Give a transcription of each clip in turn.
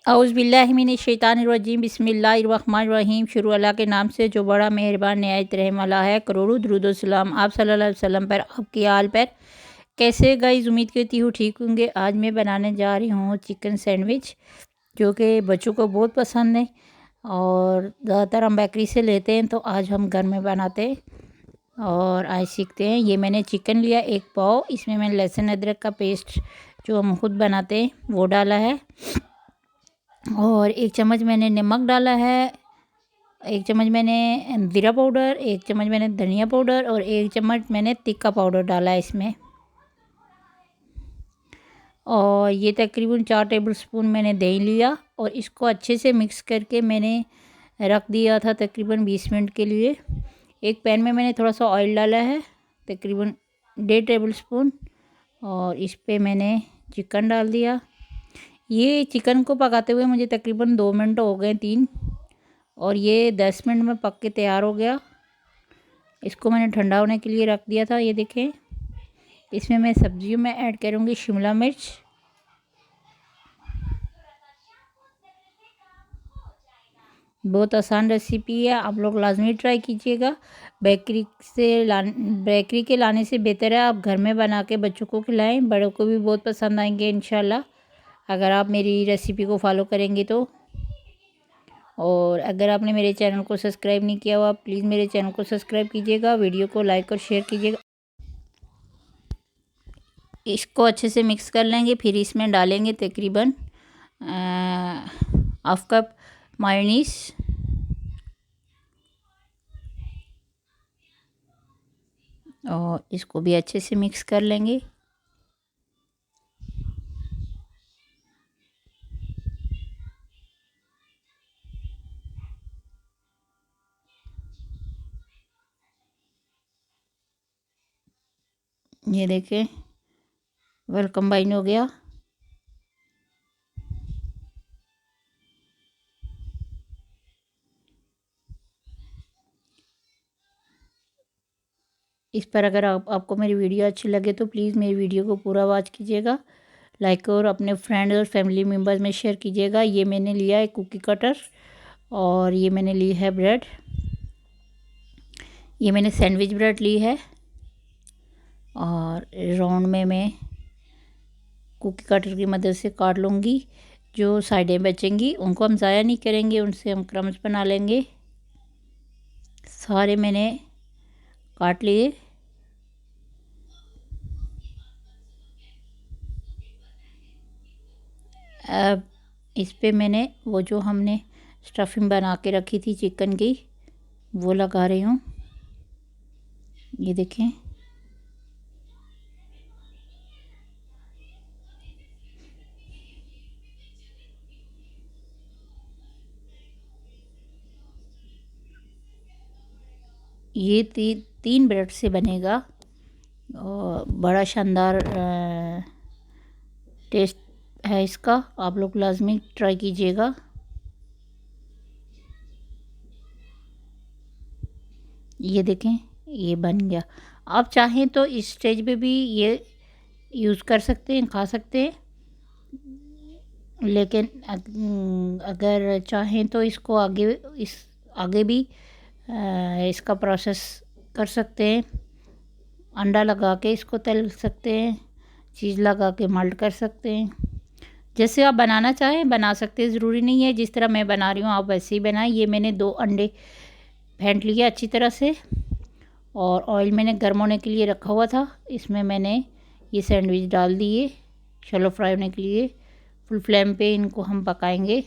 औज़ुबिल्लाहिमिनश्शैतानिर्रजीम बिस्मिल्लाहिर्रहमानिर्रहीम। शुरू अल्लाह के नाम से जो बड़ा मेहरबान नहायत रहम वाला है। करोड़ों दुरूद व सलाम आप सल्लल्लाहु अलैहि वसल्लम पर, आपकी आल पर। कैसे गाइस, उम्मीद करती हूँ ठीक होंगे। आज मैं बनाने जा रही हूँ चिकन सैंडविच, जो कि बच्चों को बहुत पसंद है और ज़्यादातर हम बेकरी से लेते हैं, तो आज हम घर में बनाते हैं और आज सीखते हैं। ये मैंने चिकन लिया 1 पाव, इसमें मैंने लहसुन अदरक का पेस्ट जो हम खुद बनाते हैं वो डाला है और 1 चम्मच मैंने नमक डाला है, 1 चम्मच मैंने ज़ीरा पाउडर, 1 चम्मच मैंने धनिया पाउडर और 1 चम्मच मैंने तिक्का पाउडर डाला है इसमें। और ये तकरीबन 4 टेबलस्पून मैंने दही लिया और इसको अच्छे से मिक्स करके मैंने रख दिया था तकरीबन 20 मिनट के लिए। एक पैन में मैंने थोड़ा सा ऑयल डाला है तकरीबन 1.5 टेबलस्पून और इस पे मैंने चिकन डाल दिया। ये चिकन को पकाते हुए मुझे तकरीबन 2 मिनट हो गए 3, और ये 10 मिनट में पक के तैयार हो गया। इसको मैंने ठंडा होने के लिए रख दिया था। ये देखें, इसमें मैं सब्जियों में ऐड करूँगी शिमला मिर्च, बहुत आसान रेसिपी है, आप लोग लाजमी ट्राई कीजिएगा। बेकरी के लाने से बेहतर है आप घर में बना के बच्चों को खिलाएं, बड़ों को भी बहुत पसंद आएंगे इंशाल्लाह, अगर आप मेरी रेसिपी को फॉलो करेंगे तो। और अगर आपने मेरे चैनल को सब्सक्राइब नहीं किया हुआ, प्लीज़ मेरे चैनल को सब्सक्राइब कीजिएगा, वीडियो को लाइक और शेयर कीजिएगा। इसको अच्छे से मिक्स कर लेंगे, फिर इसमें डालेंगे तकरीबन 1/2 कप मायोनीज़ और इसको भी अच्छे से मिक्स कर लेंगे। ये देखें, वेल कंबाइन हो गया। इस पर अगर आपको मेरी वीडियो अच्छी लगे तो प्लीज़ मेरी वीडियो को पूरा वॉच कीजिएगा, लाइक और अपने फ्रेंड और फैमिली मेम्बर्स में शेयर कीजिएगा। ये मैंने लिया है कुकी कटर और ये मैंने ली है ब्रेड, ये मैंने सैंडविच ब्रेड ली है और राउंड में मैं कुकी कटर की मदद से काट लूँगी। जो साइडें बचेंगी उनको हम ज़ाया नहीं करेंगे, उनसे हम क्रम्स बना लेंगे। सारे मैंने काट लिए। अब इस पे मैंने वो जो हमने स्टफिंग बना के रखी थी चिकन की वो लगा रही हूँ। ये देखें, ये 3 ब्रेड से बनेगा और बड़ा शानदार टेस्ट है इसका, आप लोग लाजमी ट्राई कीजिएगा। ये देखें, ये बन गया। आप चाहें तो इस स्टेज पे भी ये यूज़ कर सकते हैं, खा सकते हैं, लेकिन अगर चाहें तो इसको आगे भी इसका प्रोसेस कर सकते हैं। अंडा लगा के इसको तल सकते हैं, चीज़ लगा के मेल्ट कर सकते हैं, जैसे आप बनाना चाहें बना सकते हैं। ज़रूरी नहीं है जिस तरह मैं बना रही हूँ आप वैसे ही बनाएं। ये मैंने 2 अंडे फेंट लिए अच्छी तरह से और ऑयल मैंने गर्म होने के लिए रखा हुआ था। इसमें मैंने ये सैंडविच डाल दिए शैलो फ्राई होने के लिए। फुल फ्लेम पे इनको हम पकाएंगे,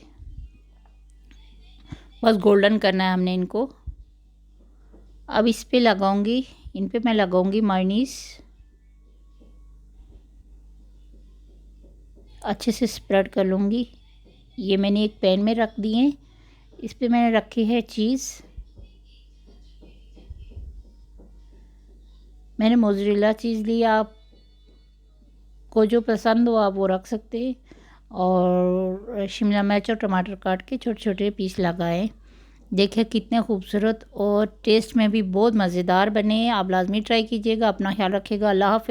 बस गोल्डन करना है हमने इनको। अब इस पे लगाऊंगी, इन पे मैं लगाऊंगी मायोनीज़, अच्छे से स्प्रेड कर लूँगी। ये मैंने एक पैन में रख दिए, इस पे मैंने रखी है चीज़। मैंने मोज़रेला चीज़ ली, आप को जो पसंद हो आप वो रख सकते हैं। और शिमला मिर्च और टमाटर काट के छोटे छोटे पीस लगाएं। देखिए कितने खूबसूरत और टेस्ट में भी बहुत मज़ेदार बने हैं। आप लाजमी ट्राई कीजिएगा। अपना ख्याल रखिएगा। अल्लाह हाफ़िज़।